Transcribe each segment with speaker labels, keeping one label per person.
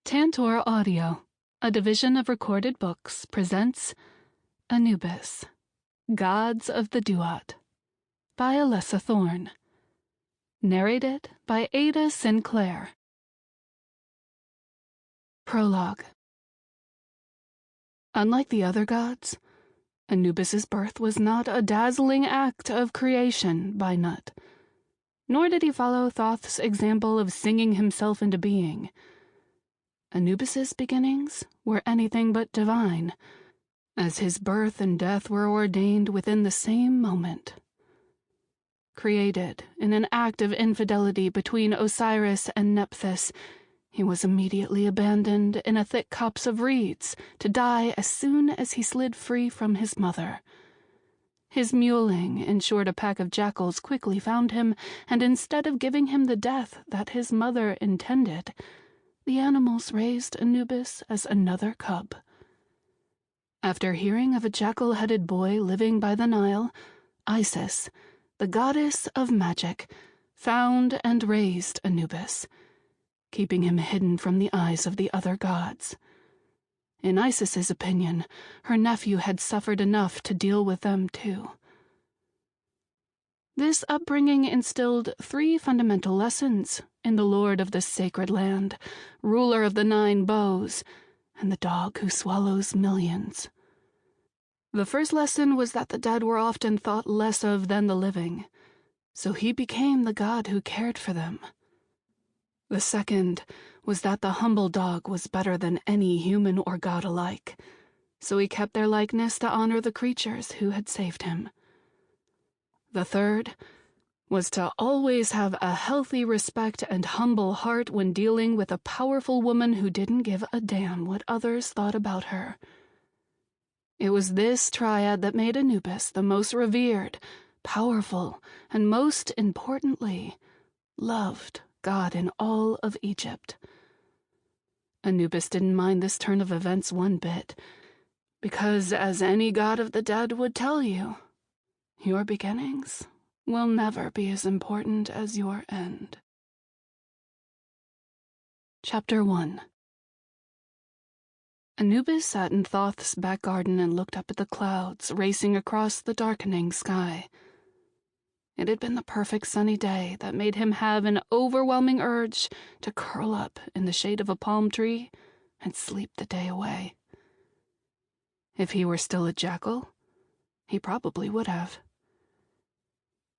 Speaker 1: Tantor Audio, a division of recorded books, presents Anubis, Gods of the Duat, by Alessa Thorn. Narrated by Sinclair. Prologue. Unlike the other gods, Anubis's birth was not a dazzling act of creation by Nut, nor did he follow Thoth's example of singing himself into being. Anubis's beginnings were anything but divine, as his birth and death were ordained within the same moment. Created in an act of infidelity between Osiris and Nephthys, he was immediately abandoned in a thick copse of reeds to die as soon as he slid free from his mother. His mewling ensured a pack of jackals quickly found him, and instead of giving him the death that his mother intended, the animals raised Anubis as another cub. After hearing of a jackal-headed boy living by the Nile, Isis, the goddess of magic, found and raised Anubis, keeping him hidden from the eyes of the other gods. In Isis's opinion, her nephew had suffered enough to deal with them too. This upbringing instilled 3 fundamental lessons in the lord of the sacred land, ruler of the 9 bows, and the dog who swallows millions. The first lesson was that the dead were often thought less of than the living, so he became the god who cared for them. The second was that the humble dog was better than any human or god alike, so he kept their likeness to honor the creatures who had saved him. The third was to always have a healthy respect and humble heart when dealing with a powerful woman who didn't give a damn what others thought about her. It was this triad that made Anubis the most revered, powerful, and most importantly, loved god in all of Egypt. Anubis didn't mind this turn of events one bit, because, as any god of the dead would tell you, your beginnings will never be as important as your end. Chapter 1. Anubis sat in Thoth's back garden and looked up at the clouds racing across the darkening sky. It had been the perfect sunny day that made him have an overwhelming urge to curl up in the shade of a palm tree and sleep the day away. If he were still a jackal, he probably would have.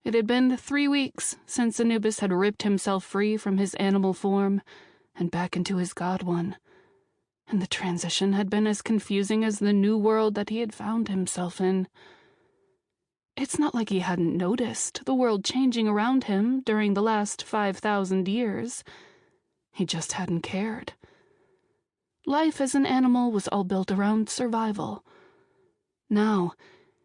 Speaker 1: It had been 3 weeks since Anubis had ripped himself free from his animal form and back into his god one, and the transition had been as confusing as the new world that he had found himself in. It's not like he hadn't noticed the world changing around him during the last 5,000 years. He just hadn't cared. Life as an animal was all built around survival. Now,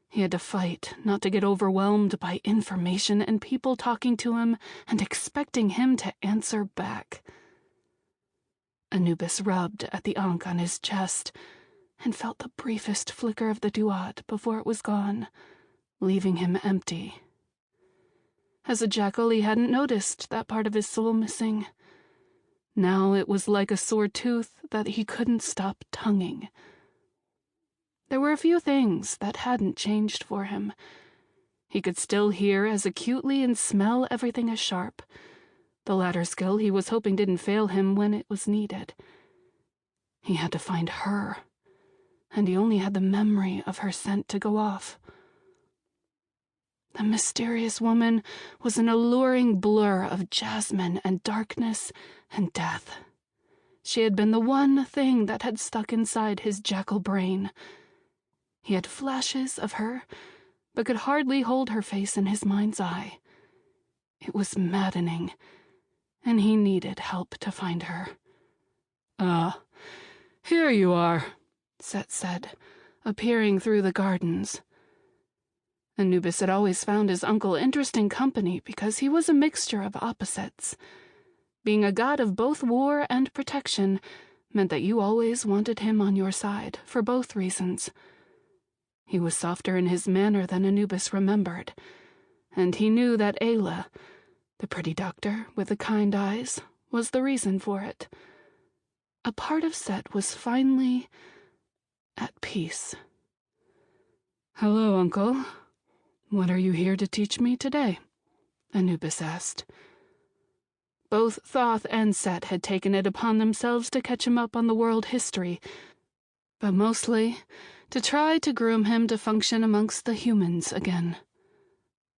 Speaker 1: he had to fight not to get overwhelmed by information and people talking to him and expecting him to answer back. Anubis rubbed at the ankh on his chest and felt the briefest flicker of the Duat before it was gone, leaving him empty. As a jackal, he hadn't noticed that part of his soul missing. Now it was like a sore tooth that he couldn't stop tonguing. There were a few things that hadn't changed for him. He could still hear as acutely and smell everything as sharp. The latter skill he was hoping didn't fail him when it was needed. He had to find her, and he only had the memory of her scent to go off. The mysterious woman was an alluring blur of jasmine and darkness and death. She had been the one thing that had stuck inside his jackal brain. He had flashes of her, but could hardly hold her face in his mind's eye. It was maddening, and he needed help to find her.
Speaker 2: Here you are,"
Speaker 1: Set said, appearing through the gardens. Anubis had always found his uncle interesting company because he was a mixture of opposites. Being a god of both war and protection meant that you always wanted him on your side for both reasons. He was softer in his manner than Anubis remembered, and he knew that Ayla, the pretty doctor with the kind eyes, was the reason for it. A part of Set was finally at peace. "Hello, Uncle. What are you here to teach me today?" Anubis asked. Both Thoth and Set had taken it upon themselves to catch him up on the world history, but mostly to try to groom him to function amongst the humans again.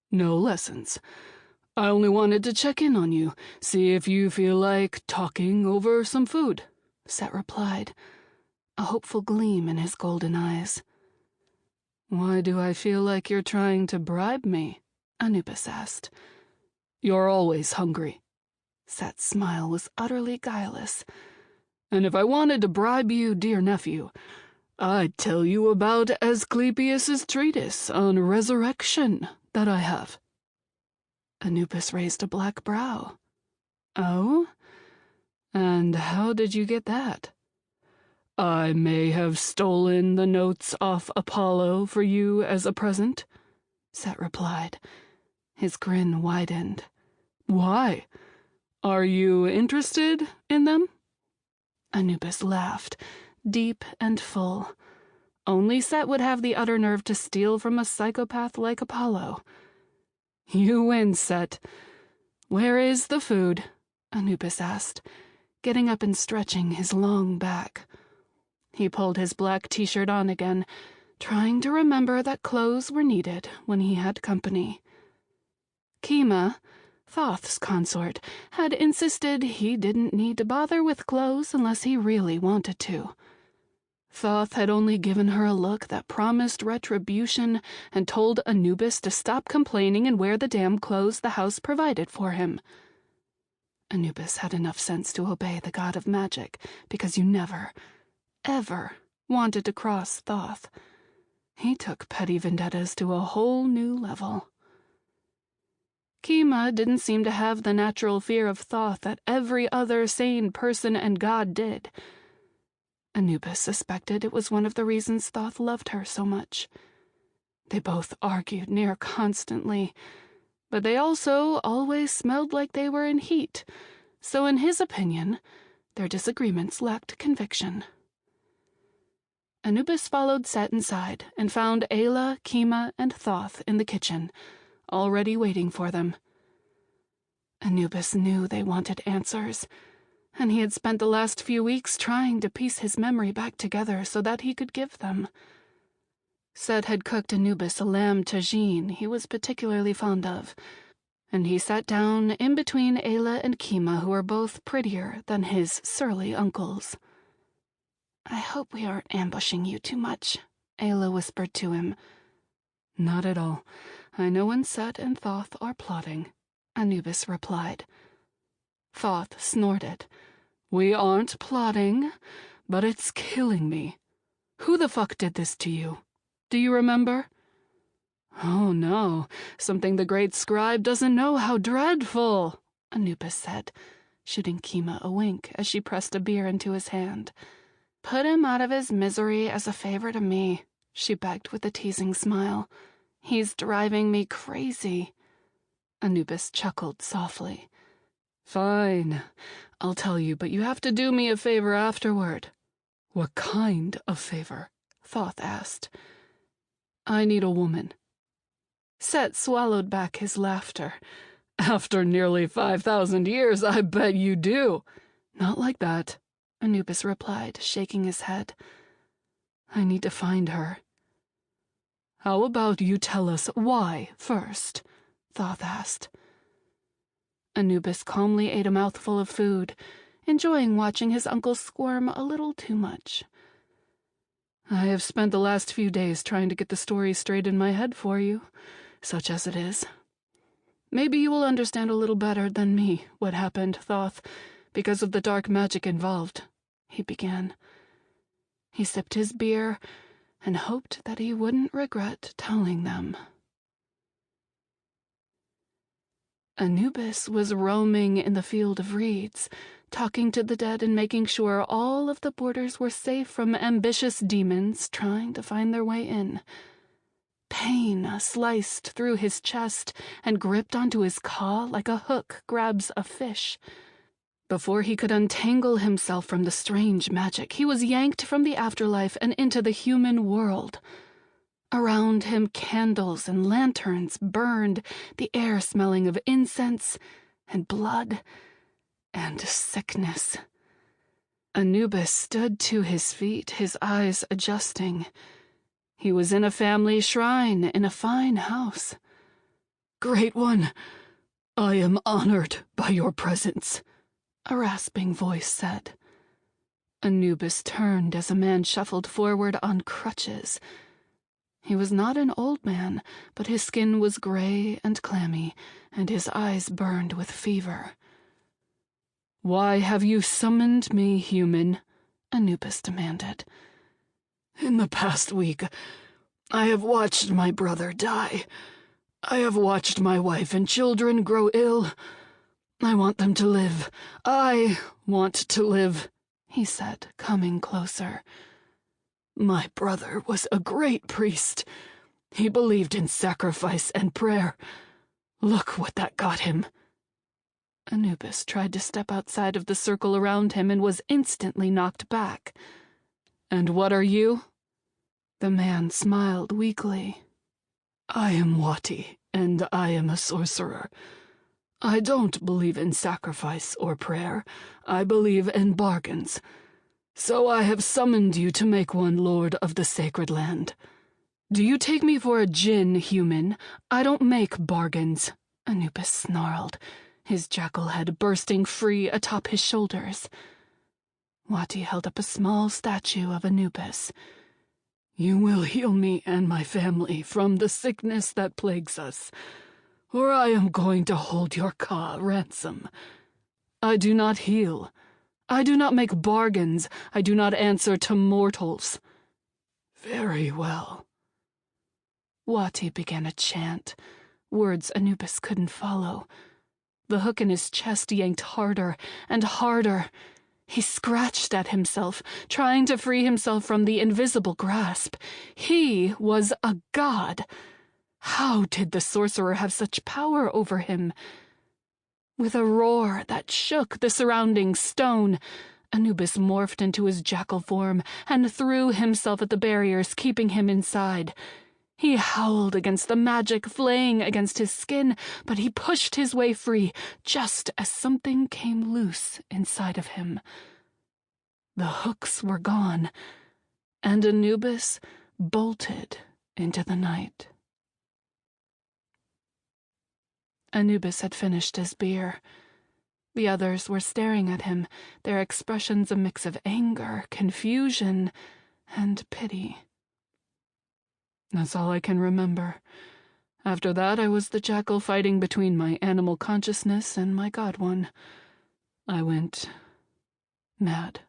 Speaker 1: "No lessons. I only wanted to check in on you, see if you feel like talking over some food," Set replied, a hopeful gleam in his golden eyes. "Why do I feel like you're trying to bribe me?" Anubis asked. "You're always hungry." Set's smile was utterly guileless. "And if I wanted to bribe you, dear nephew, I'd tell you about Asclepius's treatise on resurrection that I have." Anubis raised a black brow. "Oh? And how did you get that?" "I may have stolen the notes off Apollo for you as a present," Set replied. His grin widened. "Why? Are you interested in them?" Anubis laughed, deep and full. Only Set would have the utter nerve to steal from a psychopath like Apollo. "You win, Set. Where is the food?" Anubis asked, getting up and stretching his long back. He pulled his black t-shirt on again, trying to remember that clothes were needed when he had company. Kima, Thoth's consort, had insisted he didn't need to bother with clothes unless he really wanted to. Thoth had only given her a look that promised retribution and told Anubis to stop complaining and wear the damn clothes the house provided for him. Anubis had enough sense to obey the god of magic, because you never, ever wanted to cross Thoth. He took petty vendettas to a whole new level. Kima didn't seem to have the natural fear of Thoth that every other sane person and god did. Anubis suspected it was one of the reasons Thoth loved her so much. They both argued near constantly, but they also always smelled like they were in heat, so in his opinion, their disagreements lacked conviction. Anubis followed Set inside and found Ayla, Kima, and Thoth in the kitchen, already waiting for them. Anubis knew they wanted answers, and he had spent the last few weeks trying to piece his memory back together so that he could give them. Set had cooked Anubis a lamb tagine he was particularly fond of, and he sat down in between Ayla and Kima, who were both prettier than his surly uncles. "I hope we aren't ambushing you too much," Ayla whispered to him. "Not at all. I know when Set and Thoth are plotting," Anubis replied. Thoth snorted. "We aren't plotting, but it's killing me. Who the fuck did this to you? Do you remember?" "Oh no, something the great scribe doesn't know. How dreadful," Anubis said, shooting Kima a wink as she pressed a beer into his hand. "Put him out of his misery as a favor to me," she begged with a teasing smile. "He's driving me crazy." Anubis chuckled softly. "Fine, I'll tell you, but you have to do me a favor afterward." "What kind of favor?" Thoth asked. "I need a woman." Set swallowed back his laughter. "After nearly 5,000 years, I bet you do." "Not like that," Anubis replied, shaking his head. "I need to find her." "How about you tell us why first?" Thoth asked. Anubis calmly ate a mouthful of food, enjoying watching his uncle squirm a little too much. "I have spent the last few days trying to get the story straight in my head for you, such as it is. Maybe you will understand a little better than me what happened, Thoth, because of the dark magic involved," he began. He sipped his beer and hoped that he wouldn't regret telling them. Anubis was roaming in the field of reeds, talking to the dead and making sure all of the borders were safe from ambitious demons trying to find their way in. Pain sliced through his chest and gripped onto his jaw like a hook grabs a fish. Before he could untangle himself from the strange magic, he was yanked from the afterlife and into the human world. Around him, candles and lanterns burned, the air smelling of incense and blood and sickness. Anubis stood to his feet, his eyes adjusting. He was in a family shrine in a fine house. "Great One, I am honored by your presence," a rasping voice said. Anubis turned as a man shuffled forward on crutches. He was not an old man, but his skin was gray and clammy, and his eyes burned with fever. "Why have you summoned me, human?" Anubis demanded. "In the past week, I have watched my brother die. I have watched my wife and children grow ill. I want them to live. I want to live," he said, coming closer. "My brother was a great priest. He believed in sacrifice and prayer. Look what that got him." Anubis tried to step outside of the circle around him and was instantly knocked back. "And what are you?" The man smiled weakly. "I am Wati, and I am a sorcerer. I don't believe in sacrifice or prayer. I believe in bargains. So I have summoned you to make one lord of the sacred land. Do you take me for a djinn, human? I don't make bargains," Anubis snarled, his jackal head bursting free atop his shoulders. Wati held up a small statue of Anubis. "You will heal me and my family from the sickness that plagues us, or I am going to hold your Ka ransom. I do not heal. I do not make bargains. I do not answer to mortals." "Very well." Wati began a chant, words Anubis couldn't follow. The hook in his chest yanked harder and harder. He scratched at himself, trying to free himself from the invisible grasp. He was a god. How did the sorcerer have such power over him? With a roar that shook the surrounding stone, Anubis morphed into his jackal form and threw himself at the barriers, keeping him inside. He howled against the magic flaying against his skin, but he pushed his way free just as something came loose inside of him. The hooks were gone, and Anubis bolted into the night. Anubis had finished his beer. The others were staring at him, their expressions a mix of anger, confusion, and pity. "That's all I can remember. After that, I was the jackal fighting between my animal consciousness and my god one. I went mad,"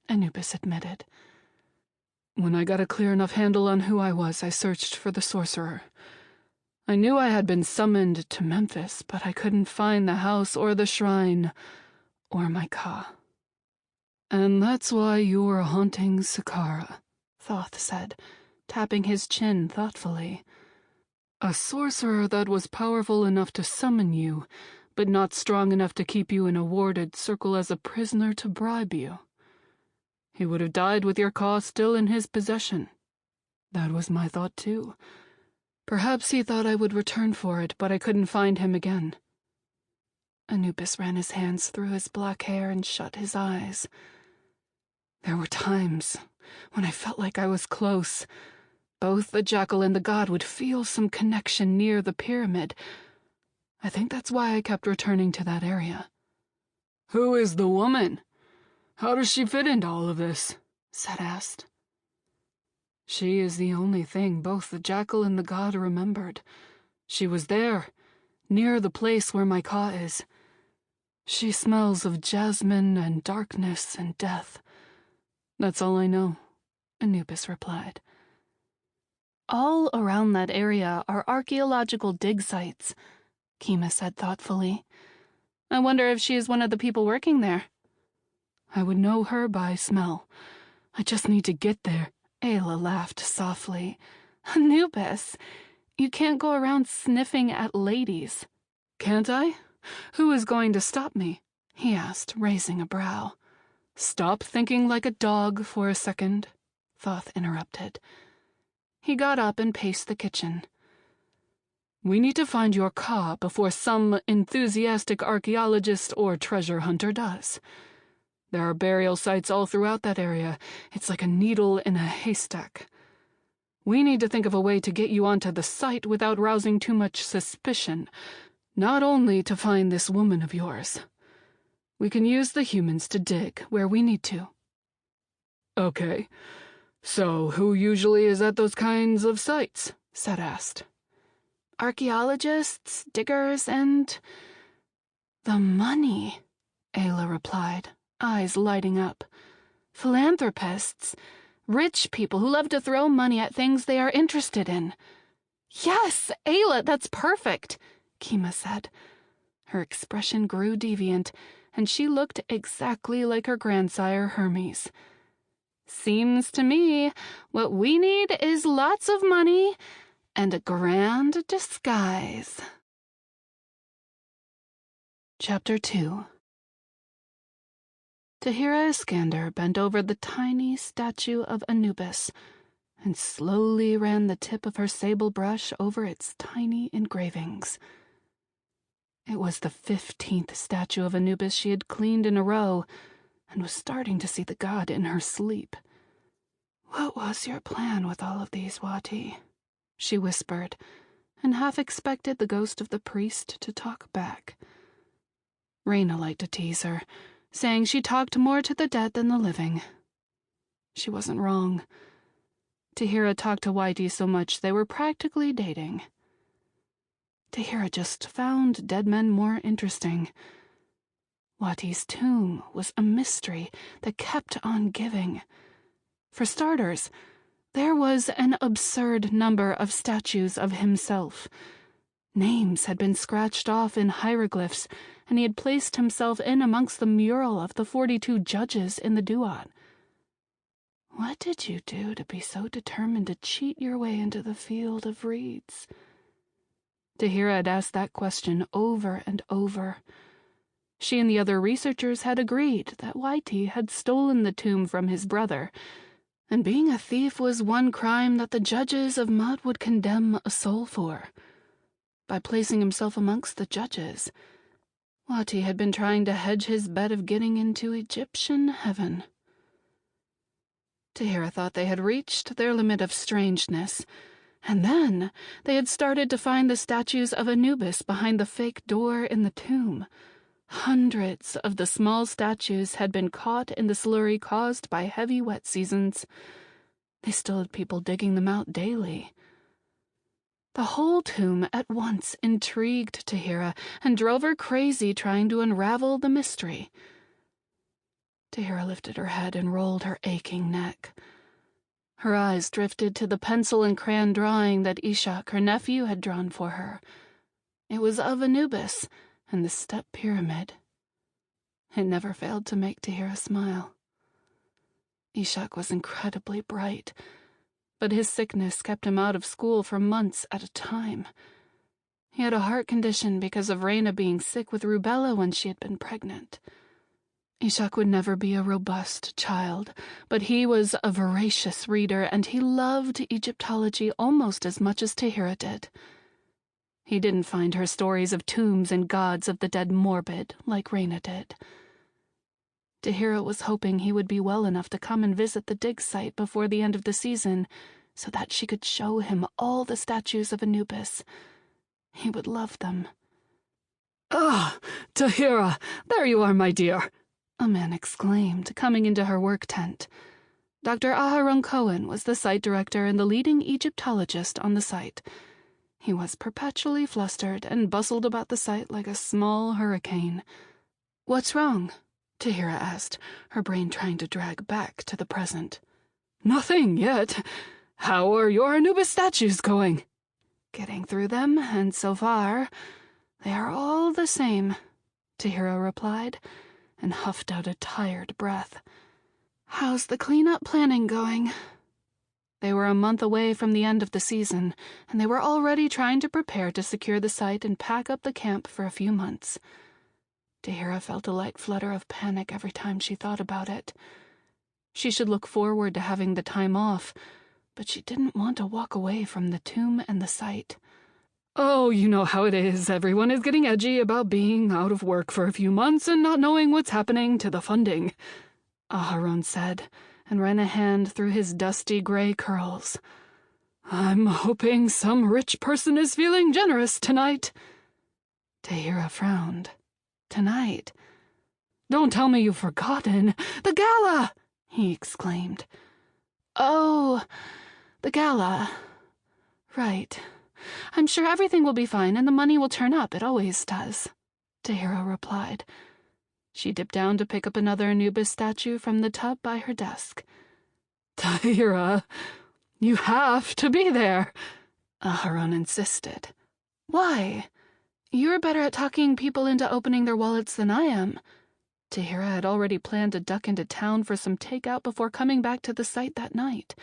Speaker 1: Anubis admitted. "When I got a clear enough handle on who I was, I searched for the sorcerer. I knew I had been summoned to Memphis, but I couldn't find the house or the shrine or my Ka." "And that's why you're haunting Saqqara," Thoth said, tapping his chin thoughtfully. "A sorcerer that was powerful enough to summon you, but not strong enough to keep you in a warded circle as a prisoner to bribe you. He would have died with your Ka still in his possession. That was my thought, too. Perhaps he thought I would return for it, but I couldn't find him again." Anubis ran his hands through his black hair and shut his eyes. "There were times when I felt like I was close. Both the jackal and the god would feel some connection near the pyramid. I think that's why I kept returning to that area." "Who is the woman? How does she fit into all of this?" Seth asked. "She is the only thing both the jackal and the god remembered. She was there, near the place where my Ka is. She smells of jasmine and darkness and death. That's all I know," Anubis replied. "All around that area are archaeological dig sites," Kima said thoughtfully. "I wonder if she is one of the people working there." "I would know her by smell. I just need to get there." Ayla laughed softly. "Anubis, you can't go around sniffing at ladies." "Can't I? Who is going to stop me?" he asked, raising a brow. "Stop thinking like a dog for a second," Thoth interrupted. He got up and paced the kitchen. "We need to find your ka before some enthusiastic archaeologist or treasure hunter does. There are burial sites all throughout that area. It's like a needle in a haystack. We need to think of a way to get you onto the site without rousing too much suspicion, not only to find this woman of yours. We can use the humans to dig where we need to." "Okay. So who usually is at those kinds of sites?" Seth asked. "Archaeologists, diggers, and the money," Ayla replied, eyes lighting up. "Philanthropists, rich people who love to throw money at things they are interested in." "Yes, Ayla, that's perfect," Kima said. Her expression grew deviant, and she looked exactly like her grandsire Hermes. "Seems to me what we need is lots of money and a grand disguise." Chapter 2. Tahirah Eskander bent over the tiny statue of Anubis and slowly ran the tip of her sable brush over its tiny engravings. It was the 15th statue of Anubis she had cleaned in a row, and was starting to see the god in her sleep. "What was your plan with all of these, Wati?" she whispered, and half expected the ghost of the priest to talk back. Raina liked to tease her, saying she talked more to the dead than the living. She wasn't wrong. Tahirah talked to Whitey so much they were practically dating. Tahirah just found dead men more interesting. Wati's tomb was a mystery that kept on giving. For starters, there was an absurd number of statues of himself. Names had been scratched off in hieroglyphs, and he had placed himself in amongst the mural of the 42 judges in the Duat. What did you do to be so determined to cheat your way into the field of reeds? Tahirah had asked that question over and over. She and the other researchers had agreed that Whitey had stolen the tomb from his brother, and being a thief was one crime that the judges of Mud would condemn a soul for. By placing himself amongst the judges, Wati had been trying to hedge his bet of getting into Egyptian heaven. Tahirah thought they had reached their limit of strangeness, and then they had started to find the statues of Anubis behind the fake door in the tomb. Hundreds of the small statues had been caught in the slurry caused by heavy wet seasons. They still had people digging them out daily. The whole tomb at once intrigued Tahirah and drove her crazy trying to unravel the mystery. Tahirah lifted her head and rolled her aching neck. Her eyes drifted to the pencil and crayon drawing that Ishak, her nephew, had drawn for her. It was of Anubis and the step pyramid. It never failed to make Tahirah smile. Ishak was incredibly bright, but his sickness kept him out of school for months at a time. He had a heart condition because of Raina being sick with rubella when she had been pregnant. Ishak would never be a robust child, but he was a voracious reader, and he loved Egyptology almost as much as Tahirah did. He didn't find her stories of tombs and gods of the dead morbid, like Raina did. Tahirah was hoping he would be well enough to come and visit the dig site before the end of the season, so that she could show him all the statues of Anubis. He would love them.
Speaker 2: "Ah, Tahirah, there you are, my dear,"
Speaker 1: a man exclaimed, coming into her work tent. Dr. Aharon Cohen was the site director and the leading Egyptologist on the site. He was perpetually flustered and bustled about the site like a small hurricane. "What's wrong?" Tahirah asked, her brain trying to drag back to the present.
Speaker 2: "Nothing yet. How are your Anubis statues going?"
Speaker 1: "Getting through them, and so far, they are all the same," Tahirah replied, and huffed out a tired breath. "How's the cleanup planning going?" They were a month away from the end of the season, and they were already trying to prepare to secure the site and pack up the camp for a few months. Tahirah felt a light flutter of panic every time she thought about it. She should look forward to having the time off, but she didn't want to walk away from the tomb and the site.
Speaker 2: Oh, you know how it is. Everyone is getting edgy about being out of work for a few months and not knowing what's happening to the funding,
Speaker 1: Aharon said, and ran a hand through his dusty gray curls.
Speaker 2: I'm hoping some rich person is feeling generous tonight.
Speaker 1: Tahirah frowned. Tonight?
Speaker 2: Don't tell me you've forgotten. The gala!
Speaker 1: He exclaimed. Oh, the gala. Right. I'm sure everything will be fine and the money will turn up. It always does, Tahirah replied. She dipped down to pick up another Anubis statue from the tub by her desk.
Speaker 2: Tahirah, you have to be there,
Speaker 1: Aharon insisted. Why? You're better at talking people into opening their wallets than I am. Tahirah had already planned to duck into town for some takeout before coming back to the site that night.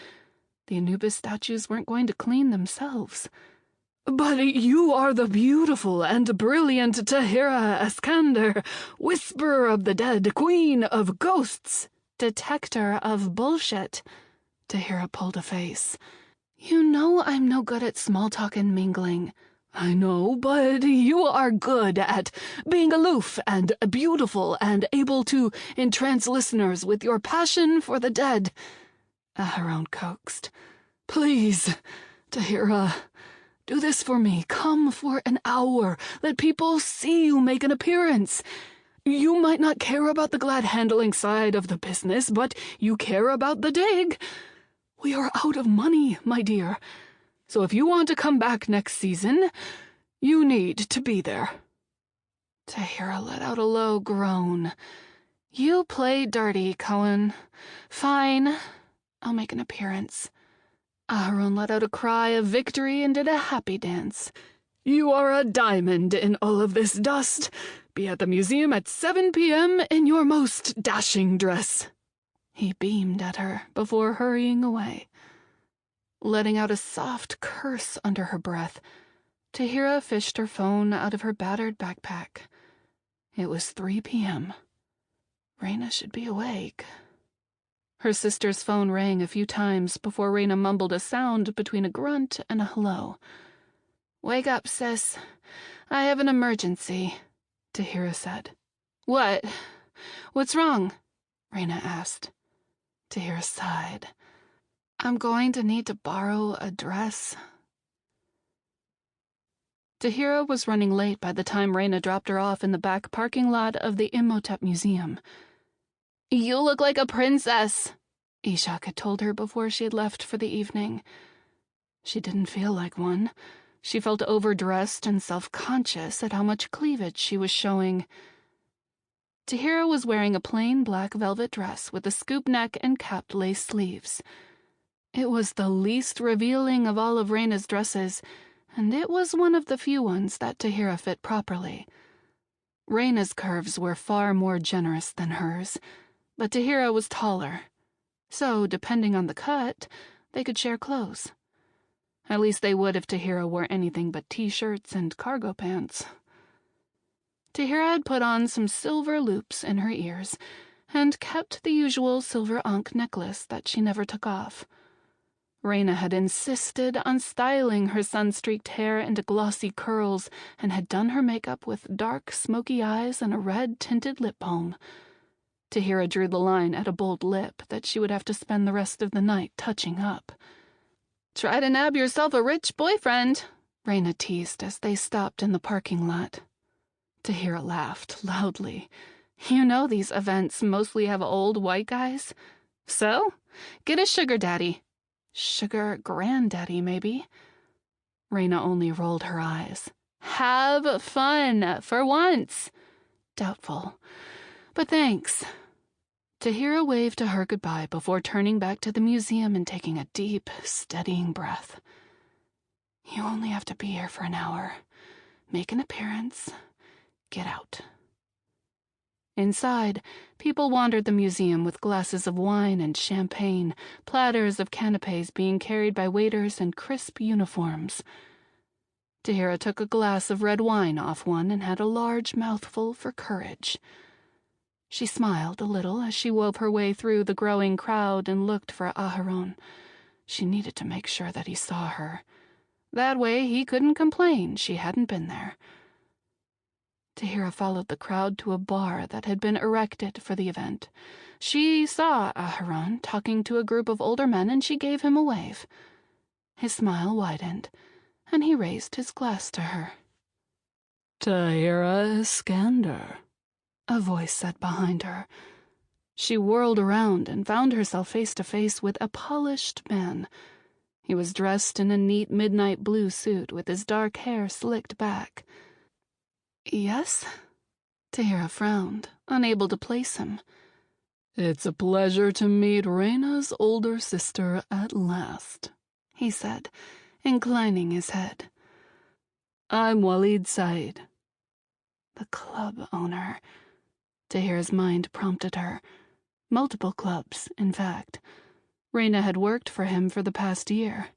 Speaker 1: The Anubis statues weren't going to clean themselves.
Speaker 2: But you are the beautiful and brilliant Tahirah Eskander, whisperer of the dead, queen of ghosts,
Speaker 1: detector of bullshit. Tahirah pulled a face. You know I'm no good at small talk and mingling.
Speaker 2: I know, but you are good at being aloof and beautiful and able to entrance listeners with your passion for the dead,
Speaker 1: Aharon coaxed.
Speaker 2: Please, Tahirah, do this for me. Come for an hour. Let people see you make an appearance. You might not care about the glad handling side of the business, but you care about the dig. We are out of money, my dear. So if you want to come back next season, you need to be there.
Speaker 1: Tahirah let out a low groan. You play dirty, Cohen. Fine. I'll make an appearance. Aharon let out a cry of victory and did a happy dance.
Speaker 2: You are a diamond in all of this dust. Be at the museum at 7 p.m. in your most dashing dress.
Speaker 1: He beamed at her before hurrying away. Letting out a soft curse under her breath, Tahirah fished her phone out of her battered backpack. It was 3 p.m. Raina should be awake. Her sister's phone rang a few times before Raina mumbled a sound between a grunt and a hello. Wake up, sis. I have an emergency, Tahirah said. What? What's wrong? Raina asked. Tahirah sighed. I'm going to need to borrow a dress. Tahirah was running late by the time Raina dropped her off in the back parking lot of the Imhotep Museum. You look like a princess, Ishak had told her before she had left for the evening. She didn't feel like one. She felt overdressed and self-conscious at how much cleavage she was showing. Tahirah was wearing a plain black velvet dress with a scoop neck and capped lace sleeves. It was the least revealing of all of Raina's dresses, and it was one of the few ones that Tahirah fit properly. Raina's curves were far more generous than hers, but Tahirah was taller. So, depending on the cut, they could share clothes. At least they would if Tahirah wore anything but t-shirts and cargo pants. Tahirah had put on some silver loops in her ears and kept the usual silver ankh necklace that she never took off. Raina had insisted on styling her sun-streaked hair into glossy curls and had done her makeup with dark, smoky eyes and a red-tinted lip balm. Tahirah drew the line at a bold lip that she would have to spend the rest of the night touching up. Try to nab yourself a rich boyfriend, Raina teased as they stopped in the parking lot. Tahirah laughed loudly. You know these events mostly have old white guys. So, get a sugar daddy. Sugar granddaddy, maybe? Raina only rolled her eyes. Have fun, for once. Doubtful. But thanks. Tahirah waved to her goodbye before turning back to the museum and taking a deep, steadying breath. You only have to be here for an hour. Make an appearance. Get out. Inside, people wandered the museum with glasses of wine and champagne, platters of canapes being carried by waiters in crisp uniforms. Tahirah took a glass of red wine off one and had a large mouthful for courage. She smiled a little as she wove her way through the growing crowd and looked for Aharon. She needed to make sure that he saw her. That way he couldn't complain she hadn't been there. Tahirah followed the crowd to a bar that had been erected for the event. She saw Aharon talking to a group of older men, and she gave him a wave. His smile widened, and he raised his glass to her.
Speaker 2: "Tahirah Eskander,"
Speaker 1: a voice said behind her. She whirled around and found herself face to face with a polished man. He was dressed in a neat midnight blue suit with his dark hair slicked back. "Yes?" Tahirah frowned, unable to place him.
Speaker 2: "It's a pleasure to meet Reyna's older sister at last,"
Speaker 1: he said, inclining his head.
Speaker 2: "I'm Walid Said."
Speaker 1: The club owner. Tahirah's mind prompted her. Multiple clubs, in fact. Reyna had worked for him for the past year.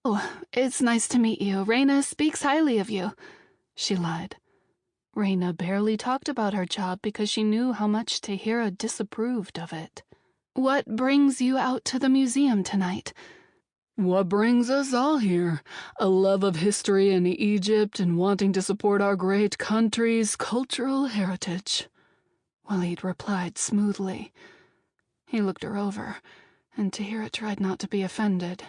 Speaker 1: "Oh, it's nice to meet you. Reyna speaks highly of you," she lied. Reyna barely talked about her job because she knew how much Tahirah disapproved of it. "What brings you out to the museum tonight?"
Speaker 2: "What brings us all here? A love of history in Egypt and wanting to support our great country's cultural heritage," Walid replied smoothly. He looked her over, and Tahirah tried not to be offended.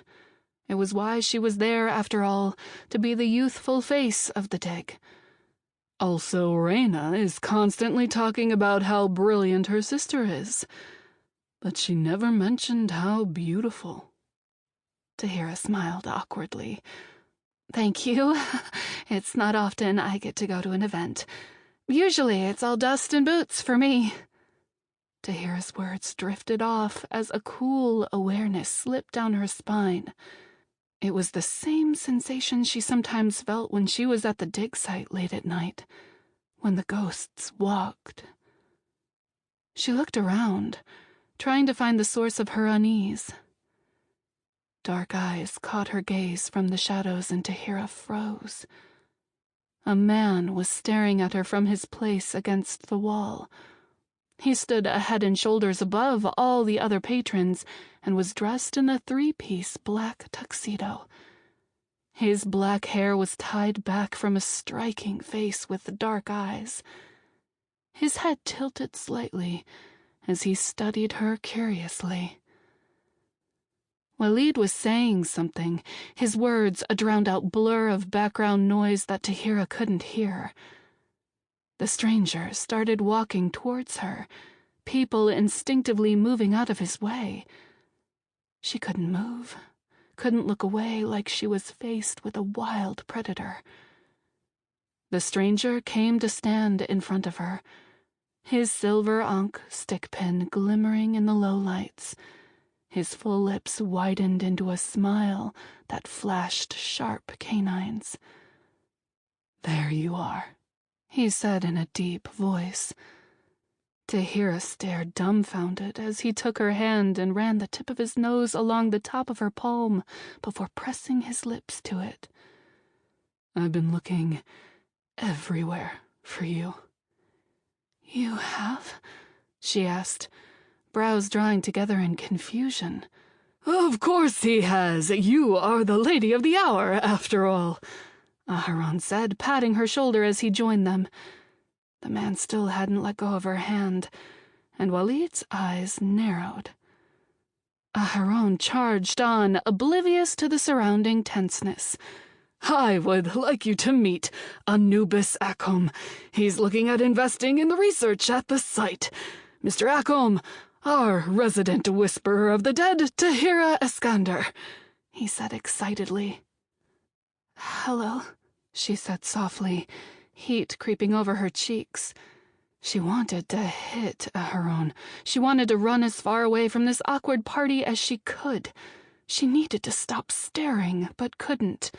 Speaker 2: It was why she was there, after all, to be the youthful face of the dig. "Also, Reyna is constantly talking about how brilliant her sister is, but she never mentioned how beautiful."
Speaker 1: Tahirah smiled awkwardly. "Thank you. It's not often I get to go to an event. Usually it's all dust and boots for me." Tahirah's words drifted off as a cool awareness slipped down her spine. It was the same sensation she sometimes felt when she was at the dig site late at night, when the ghosts walked. She looked around, trying to find the source of her unease. Dark eyes caught her gaze from the shadows, and Tahirah froze. A man was staring at her from his place against the wall. He stood a head and shoulders above all the other patrons and was dressed in a three-piece black tuxedo. His black hair was tied back from a striking face with dark eyes. His head tilted slightly as he studied her curiously. Walid was saying something, his words a drowned-out blur of background noise that Tahirah couldn't hear. The stranger started walking towards her, people instinctively moving out of his way. She couldn't move, couldn't look away, like she was faced with a wild predator. The stranger came to stand in front of her, his silver ankh stickpin glimmering in the low lights. His full lips widened into a smile that flashed sharp canines.
Speaker 2: "There you are,"
Speaker 1: he said in a deep voice. Tahirah stared dumbfounded as he took her hand and ran the tip of his nose along the top of her palm before pressing his lips to it.
Speaker 2: "I've been looking everywhere for you."
Speaker 1: "You have?" she asked, brows drawing together in confusion.
Speaker 2: "Of course he has. You are the lady of the hour, after all,"
Speaker 1: Aharon said, patting her shoulder as he joined them. The man still hadn't let go of her hand, and Walid's eyes narrowed. Aharon charged on, oblivious to the surrounding tenseness.
Speaker 2: "I would like you to meet Anubis Akhom. He's looking at investing in the research at the site. Mr. Akhom, our resident whisperer of the dead, Tahirah Eskander," he said excitedly.
Speaker 1: "Hello," she said softly, heat creeping over her cheeks. She wanted to hit Aharon. She wanted to run as far away from this awkward party as she could. She needed to stop staring, but couldn't.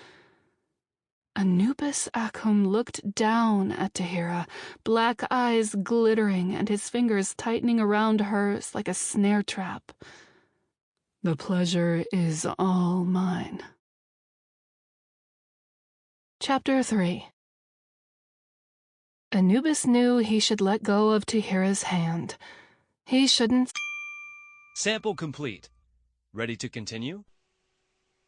Speaker 1: Anubis Akhom looked down at Tahirah, black eyes glittering and his fingers tightening around hers like a snare trap.
Speaker 2: "The pleasure is all mine."
Speaker 1: Chapter 3. Anubis knew he should let go of Tahirah's hand. He shouldn't.
Speaker 3: Sample complete. Ready to continue?